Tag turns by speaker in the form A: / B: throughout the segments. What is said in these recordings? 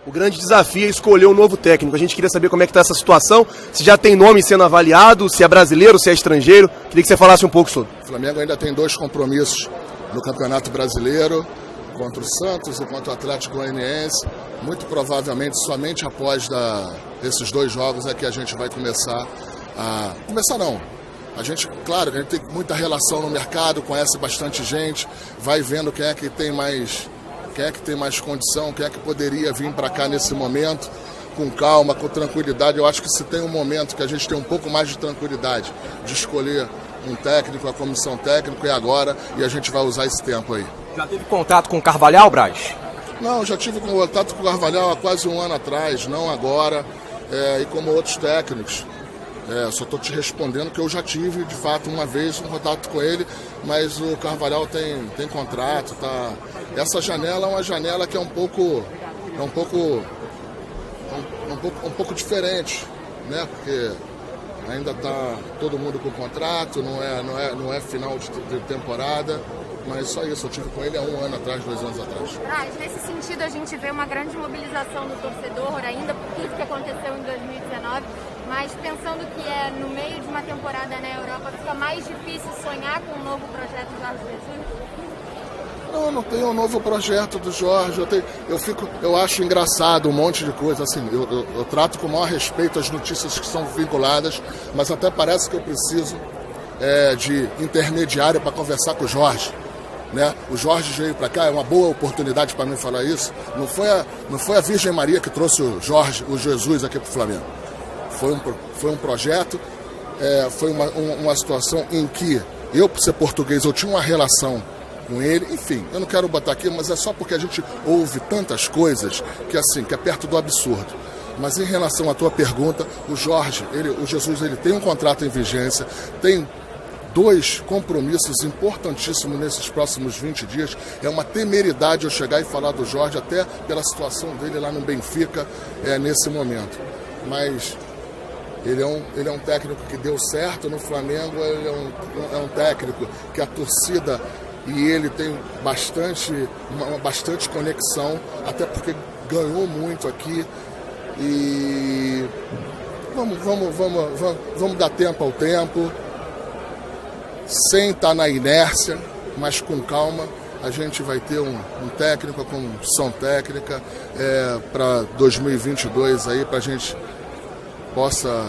A: O grande desafio é escolher um novo técnico. A gente queria saber como é que está essa situação, se já tem nome sendo avaliado, se é brasileiro, se é estrangeiro. Queria que você falasse um pouco sobre.
B: O Flamengo ainda tem 2 compromissos no Campeonato Brasileiro, contra o Santos e contra o Atlético Goianiense. Muito provavelmente somente após desses 2 jogos é que a gente vai começar a... Começar não. A gente, claro, a gente tem muita relação no mercado, conhece bastante gente, vai vendo quem é que tem mais condição, quem é que poderia vir para cá nesse momento, com calma, com tranquilidade. Eu acho que se tem um momento que a gente tem um pouco mais de tranquilidade de escolher um técnico, a comissão técnica, é agora, e a gente vai usar esse tempo aí.
A: Já teve contato com o Carvalhal, Braz?
B: Não, já tive contato com o Carvalhal há quase um ano atrás, não agora, e como outros técnicos. Só estou te respondendo que eu já tive, de fato, uma vez um contato com ele, mas o Carvalhal tem contrato, tá? Essa janela é uma janela que é um pouco diferente, né? Porque ainda está todo mundo com contrato, não é final de temporada, mas só isso, eu tive com ele há um ano atrás, 2 anos atrás.
C: Nesse sentido, a gente vê uma grande mobilização do torcedor, ainda por tudo que aconteceu em 2019, mas pensando que é no meio de uma temporada na Europa, fica mais difícil sonhar com um novo projeto do Jorge Jesus?
B: Não, eu não tenho um novo projeto do Jorge, eu acho engraçado um monte de coisa, assim, eu trato com o maior respeito as notícias que são vinculadas, mas até parece que eu preciso de intermediário para conversar com o Jorge. Né? O Jorge veio para cá, é uma boa oportunidade para mim falar isso. Não foi a Virgem Maria que trouxe o Jesus aqui para o Flamengo. Foi um projeto, foi uma situação em que eu, por ser português, eu tinha uma relação com ele. Enfim, eu não quero botar aqui, mas é só porque a gente ouve tantas coisas que é perto do absurdo. Mas em relação à tua pergunta, o Jesus, ele tem um contrato em vigência, tem 2 compromissos importantíssimos nesses próximos 20 dias. É uma temeridade eu chegar e falar do Jorge, até pela situação dele lá no Benfica nesse momento. Mas ele é um técnico que deu certo no Flamengo, ele é um técnico que a torcida e ele tem bastante conexão, até porque ganhou muito aqui. E vamos dar tempo ao tempo, sem estar na inércia, mas com calma. A gente vai ter um técnico, a comissão técnica para 2022 aí, para a gente possa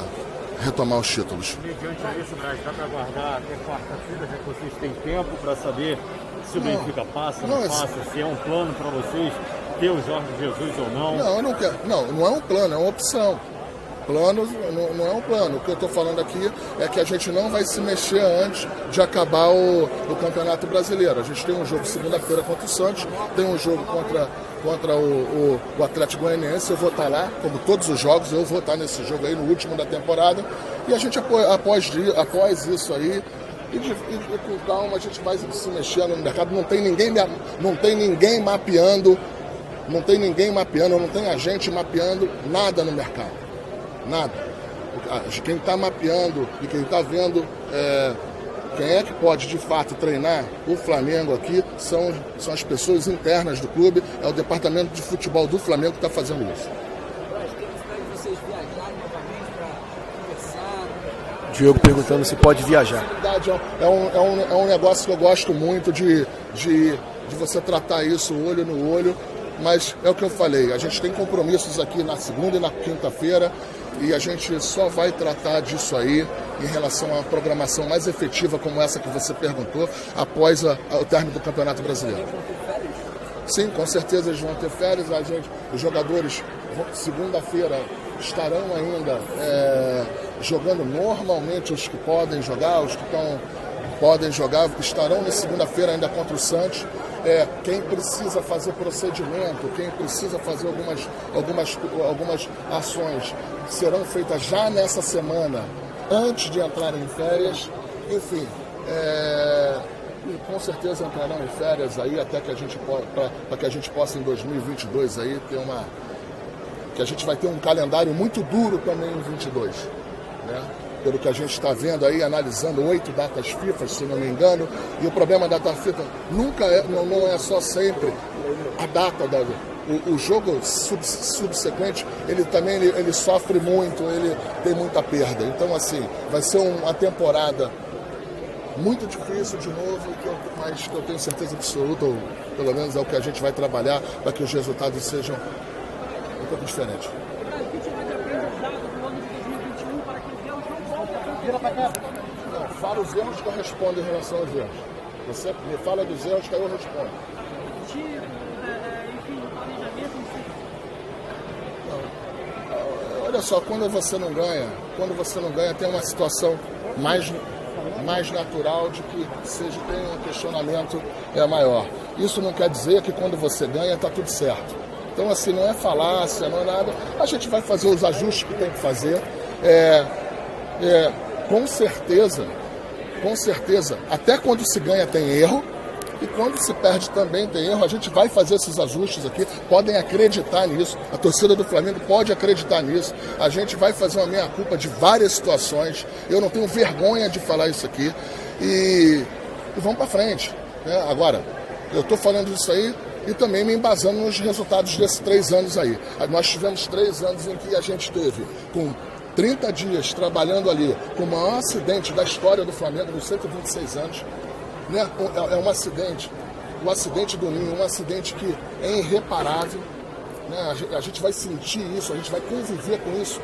B: retomar os títulos.
D: Mediante isso, Braz, dá para aguardar até quarta-feira, já que vocês têm tempo para saber se o Benfica passa, não passa, se é um plano para vocês ter o Jorge Jesus ou não?
B: Não, eu não quero. Não é um plano, é uma opção. Plano não é um plano. O que eu estou falando aqui é que a gente não vai se mexer antes de acabar o Campeonato Brasileiro. A gente tem um jogo segunda-feira contra o Santos, tem um jogo contra o Atlético Goianiense. Eu vou estar lá, como todos os jogos, eu vou estar nesse jogo aí, no último da temporada. E a gente, após isso aí, e com calma, a gente vai se mexendo no mercado. Não tem ninguém mapeando, não tem agente mapeando nada no mercado. Nada. Quem está mapeando e quem está vendo quem é que pode de fato treinar o Flamengo aqui são as pessoas internas do clube, é o departamento de futebol do Flamengo que está fazendo isso.
E: Vocês viajarem novamente para conversar?
A: Diogo perguntando se pode viajar.
B: É um negócio que eu gosto muito de você tratar isso olho no olho, mas é o que eu falei, a gente tem compromissos aqui na segunda e na quinta-feira, e a gente só vai tratar disso aí em relação a uma programação mais efetiva como essa que você perguntou, após o término do Campeonato Brasileiro. Sim, com certeza eles vão ter férias. Os jogadores, segunda-feira, estarão ainda jogando normalmente, os que podem jogar, os que podem jogar, estarão na segunda-feira ainda contra o Santos. Quem precisa fazer procedimento, quem precisa fazer algumas ações serão feitas já nessa semana, antes de entrarem em férias. Enfim, e com certeza entrarão em férias aí até que a gente para que a gente possa em 2022 aí que a gente vai ter um calendário muito duro também em 22, né? Pelo que a gente está vendo aí, analisando 8 datas FIFA, se não me engano, e o problema da data FIFA não é só sempre a data o jogo subsequente, ele também ele sofre muito, ele tem muita perda. Então, assim, vai ser uma temporada muito difícil de novo, mas que eu tenho certeza absoluta, ou pelo menos é o que a gente vai trabalhar, para que os resultados sejam um pouco diferentes. Não, fala os erros que eu respondo em relação aos erros. Você me fala dos erros que eu respondo. Não, olha só, quando você não ganha, tem uma situação mais natural de que tem um questionamento maior. Isso não quer dizer que quando você ganha está tudo certo. Então, assim, não é falácia, não é nada. A gente vai fazer os ajustes que tem que fazer. Com certeza, até quando se ganha tem erro, e quando se perde também tem erro. A gente vai fazer esses ajustes aqui, podem acreditar nisso, a torcida do Flamengo pode acreditar nisso. A gente vai fazer uma meia-culpa de várias situações, eu não tenho vergonha de falar isso aqui, e vamos para frente, né? Agora, eu estou falando isso aí e também me embasando nos resultados desses 3 anos aí. Nós tivemos 3 anos em que a gente teve com 30 dias trabalhando ali com o maior acidente da história do Flamengo nos 126 anos, né? É um acidente, o acidente do Ninho, um acidente que é irreparável, né? A gente vai sentir isso, a gente vai conviver com isso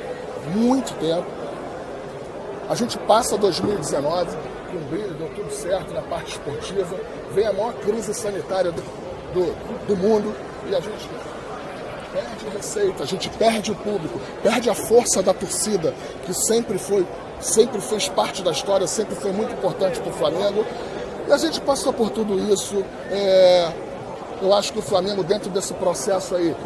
B: muito tempo. A gente passa 2019, deu tudo certo na parte esportiva, vem a maior crise sanitária do mundo e a gente perde receita, a gente perde o público, perde a força da torcida, que sempre fez parte da história, sempre foi muito importante para o Flamengo. E a gente passou por tudo isso. Eu acho que o Flamengo, dentro desse processo aí,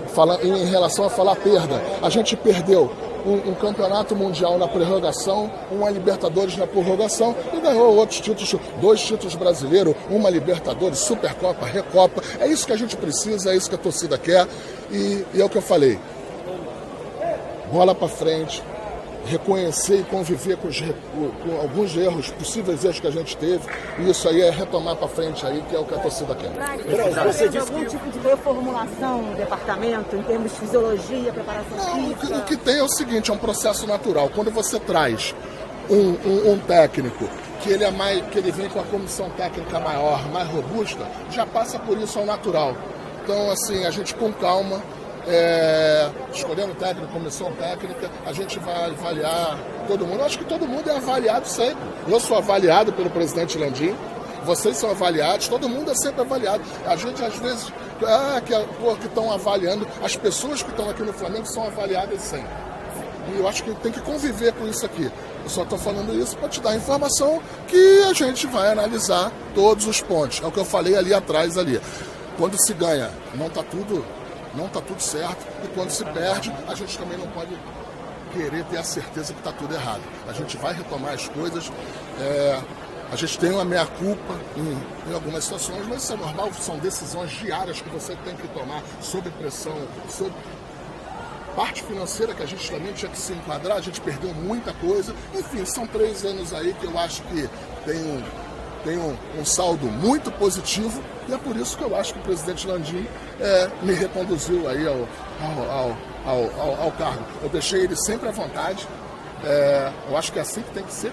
B: em relação a falar perda, a gente perdeu um campeonato mundial na prorrogação, uma Libertadores na prorrogação e ganhou outros títulos, 2 títulos brasileiros, uma Libertadores, Supercopa, Recopa. É isso que a gente precisa, é isso que a torcida quer e é o que eu falei. Bola para frente, reconhecer e conviver com alguns erros, possíveis erros que a gente teve, e isso aí é retomar para frente aí, que é o que a torcida quer.
F: Você fez algum tipo de reformulação no departamento, em termos de fisiologia, preparação física?
B: O que tem é o seguinte, é um processo natural. Quando você traz um técnico que ele vem com a comissão técnica maior, mais robusta, já passa por isso ao natural. Então, assim, a gente com calma, escolhendo técnico, comissão técnica, a gente vai avaliar todo mundo. Eu acho que todo mundo é avaliado sempre. Eu sou avaliado pelo presidente Landim, vocês são avaliados, todo mundo é sempre avaliado. A gente às vezes que estão avaliando, as pessoas que estão aqui no Flamengo são avaliadas sempre. E eu acho que tem que conviver com isso aqui. Eu só estou falando isso para te dar a informação que a gente vai analisar todos os pontos. É o que eu falei ali atrás ali. Quando se ganha, não está tudo certo, e quando se perde, a gente também não pode querer ter a certeza que está tudo errado. A gente vai retomar as coisas, a gente tem uma meia-culpa em algumas situações, mas isso é normal, são decisões diárias que você tem que tomar sob pressão, sob parte financeira que a gente também tinha que se enquadrar, a gente perdeu muita coisa. Enfim, são 3 anos aí que eu acho que tem um saldo muito positivo, e é por isso que eu acho que o presidente Landim me reconduziu aí ao cargo. Eu deixei ele sempre à vontade, eu acho que é assim que tem que ser.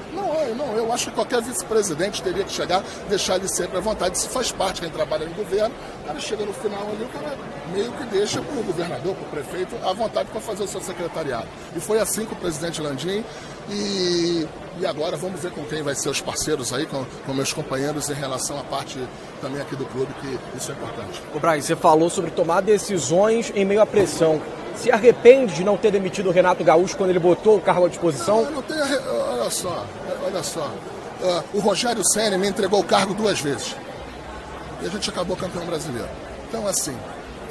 B: Eu acho que qualquer vice-presidente teria que chegar, deixar ele sempre à vontade. Isso faz parte, quem trabalha no governo, o cara chega no final ali, o cara meio que deixa para o governador, para o prefeito, à vontade para fazer o seu secretariado. E foi assim com o presidente Landim, e agora vamos ver com quem vai ser os parceiros aí, com meus companheiros em relação à parte também aqui do clube, que isso é importante.
G: Ô Brian, você falou sobre tomar decisões em meio à pressão. Se arrepende de não ter demitido o Renato Gaúcho quando ele botou o cargo à disposição?
B: Eu não tenho, olha só. O Rogério Ceni me entregou o cargo 2 vezes. E a gente acabou campeão brasileiro. Então, assim,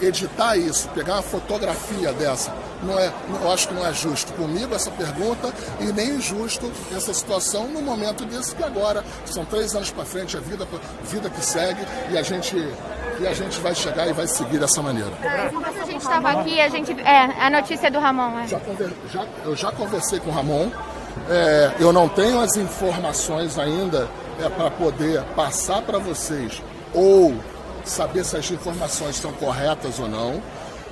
B: editar isso, pegar uma fotografia dessa, eu acho que não é justo comigo essa pergunta, e nem justo essa situação no momento desse, que agora são 3 anos para frente, a vida que segue, e a gente vai chegar e vai seguir dessa maneira.
C: Enquanto a gente estava aqui, a notícia do Ramon.
B: Eu já conversei com o Ramon, eu não tenho as informações ainda para poder passar para vocês, ou saber se as informações são corretas ou não.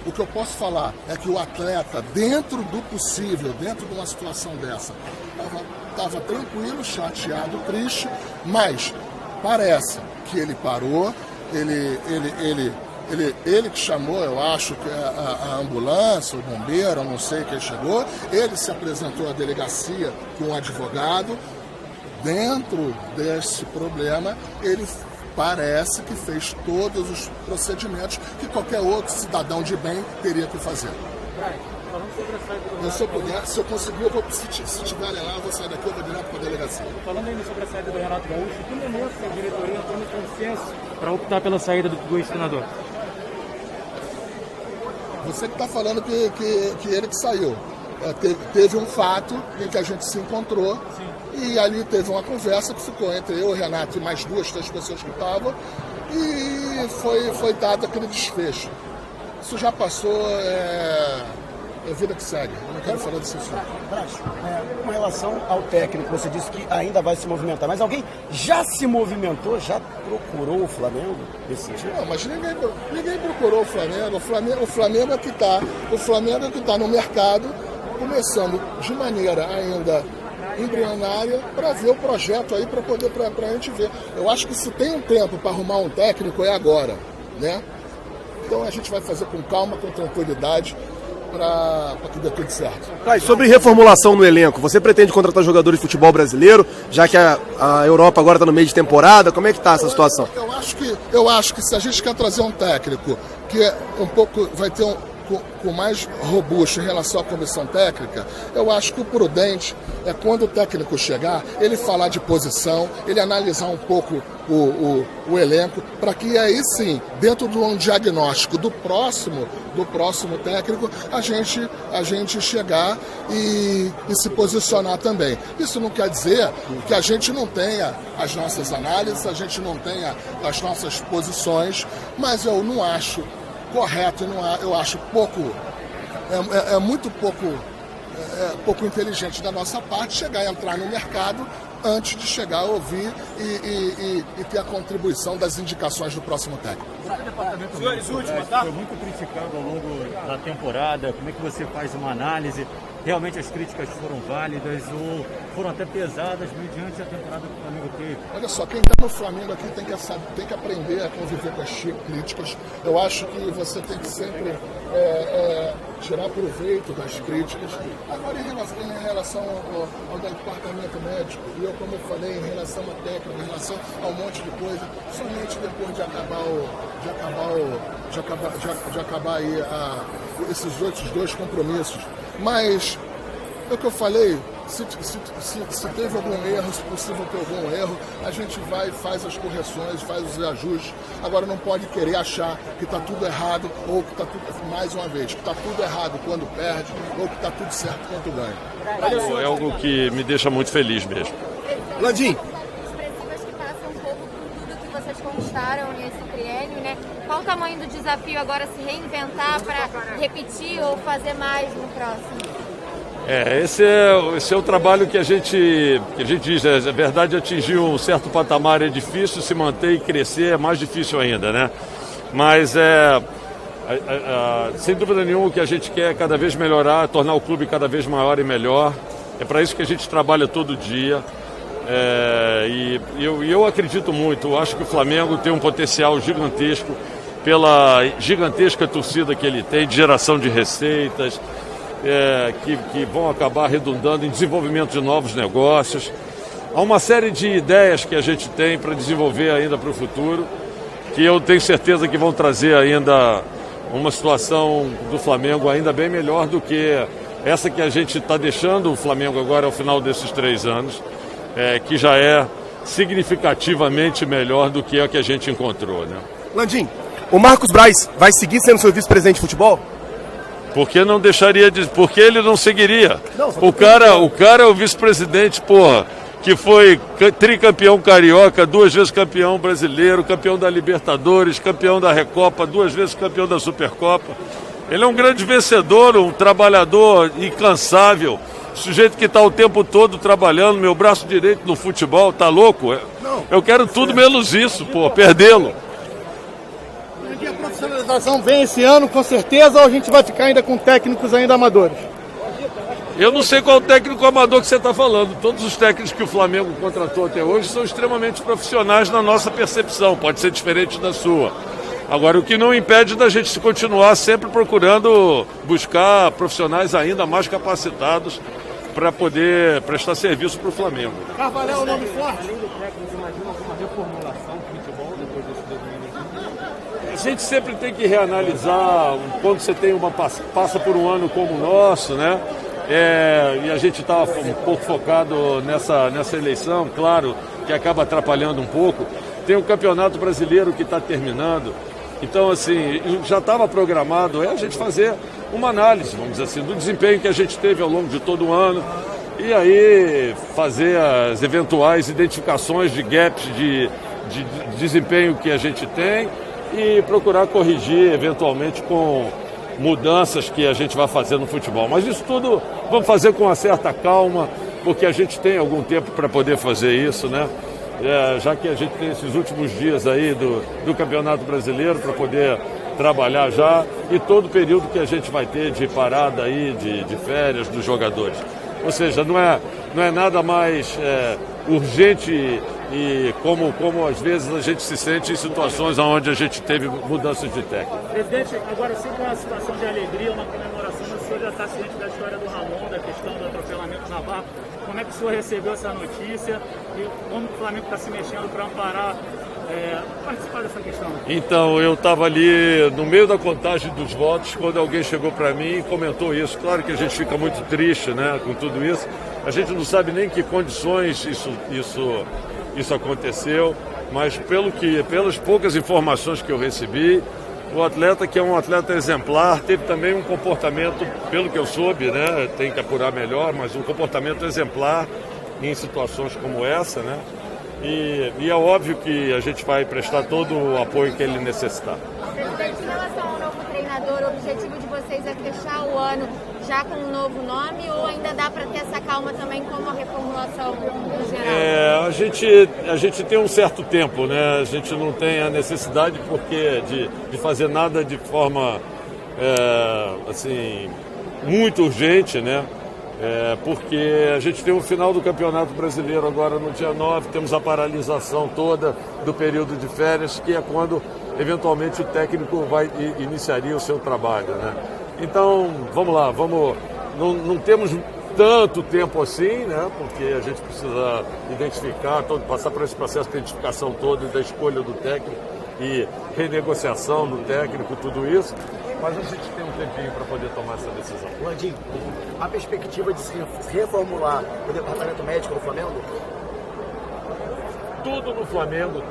B: O que eu posso falar é que o atleta, dentro do possível, dentro de uma situação dessa, estava tranquilo, chateado, triste, mas parece que ele parou, ele que chamou, eu acho, que a ambulância, o bombeiro, eu não sei quem chegou, ele se apresentou à delegacia com o advogado. Dentro desse problema, ele parece que fez todos os procedimentos que qualquer outro cidadão de bem teria que fazer. Se eu puder, se eu conseguir, se tiverem lá, eu vou sair daqui, eu vou direto para a delegacia.
D: Falando ainda sobre a saída do Renato Gaúcho, que momento a diretoria entrou no consenso para optar pela saída do ex-treinador?
B: Você que está falando que ele que saiu. Teve um fato em que a gente se encontrou. Sim. E ali teve uma conversa que ficou entre eu, o Renato e mais 2, 3 pessoas que estavam, e foi dado aquele desfecho. Isso já passou, é vida que segue. Eu não quero falar desse assunto.
H: Bracho, com relação ao técnico, você disse que ainda vai se movimentar, mas alguém já se movimentou, já procurou o Flamengo nesse sentido?
B: Não, mas ninguém procurou o Flamengo. O Flamengo é que está. O Flamengo é que está no mercado, começando de maneira ainda embrionária, para ver o projeto aí, para a gente ver. Eu acho que se tem um tempo para arrumar um técnico, é agora, né? Então a gente vai fazer com calma, com tranquilidade, para que dê tudo certo.
A: Sobre reformulação no elenco, você pretende contratar jogadores de futebol brasileiro, já que a Europa agora está no meio de temporada? Como é que está essa situação?
B: Eu acho que se a gente quer trazer um técnico que é um pouco, vai ter com mais robusto em relação à comissão técnica, eu acho que o prudente é quando o técnico chegar, ele falar de posição, ele analisar um pouco o elenco, para que aí sim, dentro de um diagnóstico do próximo técnico, a gente chegar e se posicionar também. Isso não quer dizer que a gente não tenha as nossas análises, a gente não tenha as nossas posições, mas eu não acho correto, eu acho muito pouco inteligente da nossa parte chegar e entrar no mercado antes de chegar a ouvir e ter a contribuição das indicações do próximo técnico.
D: Senhores, última, tá? Foi muito criticado ao longo da temporada. Como é que você faz uma análise? Realmente as críticas foram válidas ou foram até pesadas mediante a temporada que o Flamengo teve?
B: Olha só, quem está no Flamengo aqui tem que aprender a conviver com as críticas. Eu acho que você tem que sempre tirar proveito das críticas. Agora, em relação ao departamento médico, e eu, como eu falei, em relação à técnica, em relação a um monte de coisa, somente depois de acabar aí esses outros 2 compromissos. Mas, é o que eu falei, se teve algum erro, se possível ter algum erro, a gente vai, faz as correções, faz os ajustes. Agora não pode querer achar que está tudo errado, ou que está tudo, mais uma vez, que está tudo errado quando perde, ou que está tudo certo quando ganha.
I: É algo que me deixa muito feliz mesmo.
A: Landim.
C: Expressivas que passam um pouco por tudo que vocês conquistaram nesse triênio, né? Qual o tamanho do desafio agora se reinventar para repetir ou fazer mais no próximo?
I: Esse é o trabalho que a gente diz, é verdade, atingir um certo patamar é difícil, se manter e crescer é mais difícil ainda, né? Mas sem dúvida nenhuma o que a gente quer é cada vez melhorar, tornar o clube cada vez maior e melhor. É para isso que a gente trabalha todo dia. E eu acredito muito, eu acho que o Flamengo tem um potencial gigantesco pela gigantesca torcida que ele tem, de geração de receitas, que vão acabar redundando em desenvolvimento de novos negócios. Há uma série de ideias que a gente tem para desenvolver ainda para o futuro, que eu tenho certeza que vão trazer ainda uma situação do Flamengo ainda bem melhor do que essa que a gente está deixando o Flamengo agora ao final desses 3 anos, que já é significativamente melhor do que a que a gente encontrou, né?
A: Landim, o Marcos Braz vai seguir sendo seu vice-presidente de futebol?
I: Por que não deixaria de... Por que ele não seguiria? Não, o cara é o vice-presidente, porra, que foi tricampeão carioca, 2 vezes campeão brasileiro, campeão da Libertadores, campeão da Recopa, 2 vezes campeão da Supercopa. Ele é um grande vencedor, um trabalhador incansável, sujeito que está o tempo todo trabalhando, meu braço direito no futebol, tá louco? Eu quero tudo menos isso, pô, perdê-lo.
J: profissionalização vem esse ano, com certeza, ou a gente vai ficar ainda com técnicos ainda amadores?
I: Eu não sei qual técnico amador que você está falando. Todos os técnicos que o Flamengo contratou até hoje são extremamente profissionais na nossa percepção. Pode ser diferente da sua. Agora, o que não impede da gente continuar sempre procurando buscar profissionais ainda mais capacitados para poder prestar serviço para o Flamengo.
J: Carvalhal é um nome forte?
D: Além do técnico, imagina alguma reformulação do futebol depois desse 2020?
I: A gente sempre tem que reanalisar quando você tem passa por um ano como o nosso, né? E a gente está um pouco focado nessa eleição, claro, que acaba atrapalhando um pouco. Tem o Campeonato Brasileiro que está terminando. Então, assim, já estava programado a gente fazer uma análise, vamos dizer assim, do desempenho que a gente teve ao longo de todo o ano e aí fazer as eventuais identificações de gaps de desempenho que a gente tem e procurar corrigir eventualmente com mudanças que a gente vai fazer no futebol. Mas isso tudo vamos fazer com uma certa calma, porque a gente tem algum tempo para poder fazer isso, né? Já que a gente tem esses últimos dias aí do Campeonato Brasileiro para poder trabalhar já e todo o período que a gente vai ter de parada aí, de férias dos jogadores. Ou seja, não é nada mais urgente e como às vezes a gente se sente em situações onde a gente teve mudanças de técnico.
D: Presidente, agora sempre uma situação de alegria, uma comemoração, mas o senhor já está ciente da história do Ramon, da questão do atropelamento na barra. Como é que o senhor recebeu essa notícia e como o Flamengo está se mexendo para amparar, participar dessa questão?
I: Então, eu estava ali no meio da contagem dos votos quando alguém chegou para mim e comentou isso. Claro que a gente fica muito triste, né, com tudo isso. A gente não sabe nem em que condições isso aconteceu, mas pelas poucas informações que eu recebi, o atleta, que é um atleta exemplar, teve também um comportamento, pelo que eu soube, né, tem que apurar melhor, mas um comportamento exemplar em situações como essa, né? E é óbvio que a gente vai prestar todo o apoio que ele necessitar.
C: Presidente, em relação ao novo treinador, o objetivo de vocês é fechar o ano já com um novo nome ou ainda dá para ter essa calma também com uma reformulação no geral?
I: A gente tem um certo tempo, né? A gente não tem a necessidade de fazer nada de forma assim, muito urgente, né? Porque a gente tem o final do Campeonato Brasileiro agora no dia 9, temos a paralisação toda do período de férias, que é quando eventualmente o técnico iniciaria o seu trabalho, né? Então, vamos lá, não temos tanto tempo assim, né? Porque a gente precisa identificar, passar por esse processo de identificação todo e da escolha do técnico e renegociação do técnico, tudo isso. Mas a gente tem um tempinho para poder tomar essa decisão.
H: Landim, a perspectiva de se reformular o departamento médico do Flamengo?
I: Tudo no Flamengo.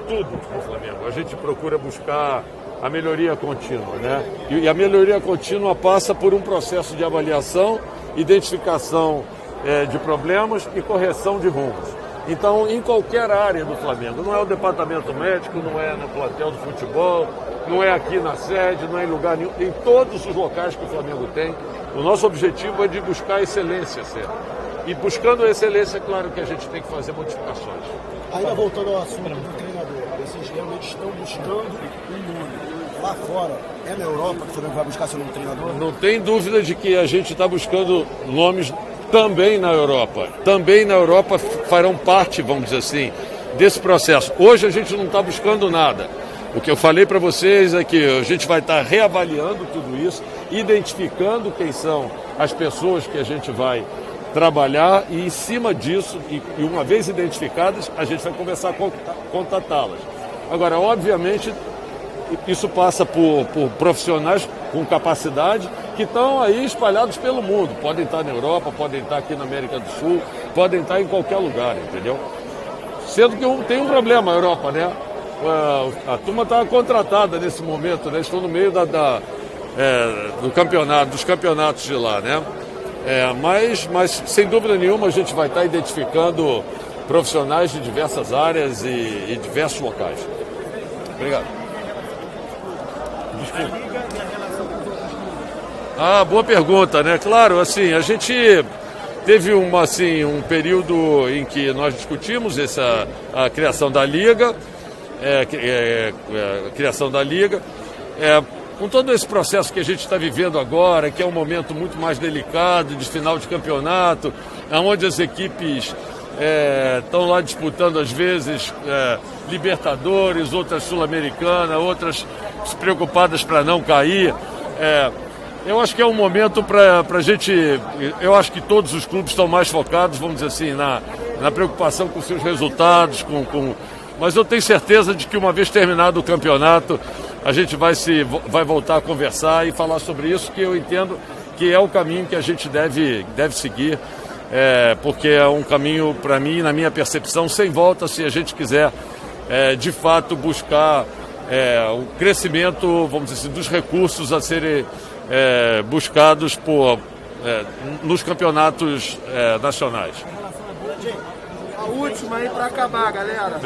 I: A gente procura buscar a melhoria contínua, né? E a melhoria contínua passa por um processo de avaliação, identificação de problemas e correção de rumos. Então, em qualquer área do Flamengo, não é o departamento médico, não é no plantel do futebol, não é aqui na sede, não é em lugar nenhum, em todos os locais que o Flamengo tem, o nosso objetivo é de buscar a excelência sempre. E buscando a excelência, é claro que a gente tem que fazer modificações.
H: Ainda voltando ao assunto do treinador, vocês realmente estão buscando um nome. Lá fora, é na Europa que o Flamengo vai buscar seu novo treinador?
I: Não tem dúvida de que a gente está buscando nomes também na Europa. Também na Europa farão parte, vamos dizer assim, desse processo. Hoje a gente não está buscando nada. O que eu falei para vocês é que a gente vai estar reavaliando tudo isso, identificando quem são as pessoas que a gente vai trabalhar e, em cima disso, e uma vez identificadas, a gente vai começar a contatá-las. Agora, obviamente, isso passa por profissionais com capacidade que estão aí espalhados pelo mundo. Podem estar na Europa, podem estar aqui na América do Sul, podem estar em qualquer lugar, entendeu? Sendo que tem um problema a Europa, né? A turma está contratada nesse momento, né? Estão no meio do campeonato, dos campeonatos de lá, né? Mas sem dúvida nenhuma a gente vai estar identificando profissionais de diversas áreas e diversos locais. Obrigado. Desculpa. Boa pergunta, né? Claro, assim, a gente teve um período em que nós discutimos a criação da Liga, com todo esse processo que a gente está vivendo agora, que é um momento muito mais delicado, de final de campeonato, onde as equipes estão lá disputando, às vezes, Libertadores, outras Sul-Americana, outras preocupadas para não cair. Eu acho que é um momento para a gente... Eu acho que todos os clubes estão mais focados, vamos dizer assim, na preocupação com seus resultados, mas eu tenho certeza de que uma vez terminado o campeonato, a gente vai voltar a conversar e falar sobre isso, que eu entendo que é o caminho que a gente deve seguir, porque é um caminho, para mim, na minha percepção, sem volta, se a gente quiser, de fato, buscar o crescimento, vamos dizer assim, dos recursos a serem buscados nos campeonatos nacionais.
J: A última aí para acabar, galera.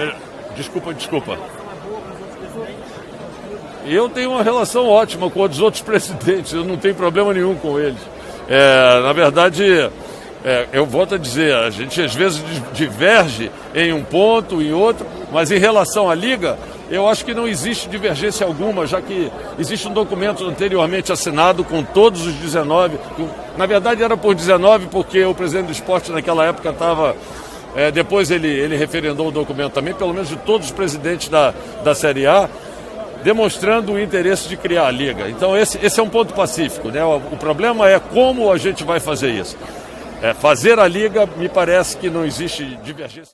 I: Desculpa. Eu tenho uma relação ótima com os outros presidentes, eu não tenho problema nenhum com eles. Na verdade, eu volto a dizer, a gente às vezes diverge em um ponto, em outro, mas em relação à Liga, eu acho que não existe divergência alguma, já que existe um documento anteriormente assinado com todos os 19, na verdade era por 19, porque o presidente do esporte naquela época estava... depois ele referendou o documento também, pelo menos de todos os presidentes da Série A, demonstrando o interesse de criar a Liga. Então esse é um ponto pacífico, né? O problema é como a gente vai fazer isso. Fazer a Liga, me parece que não existe divergência.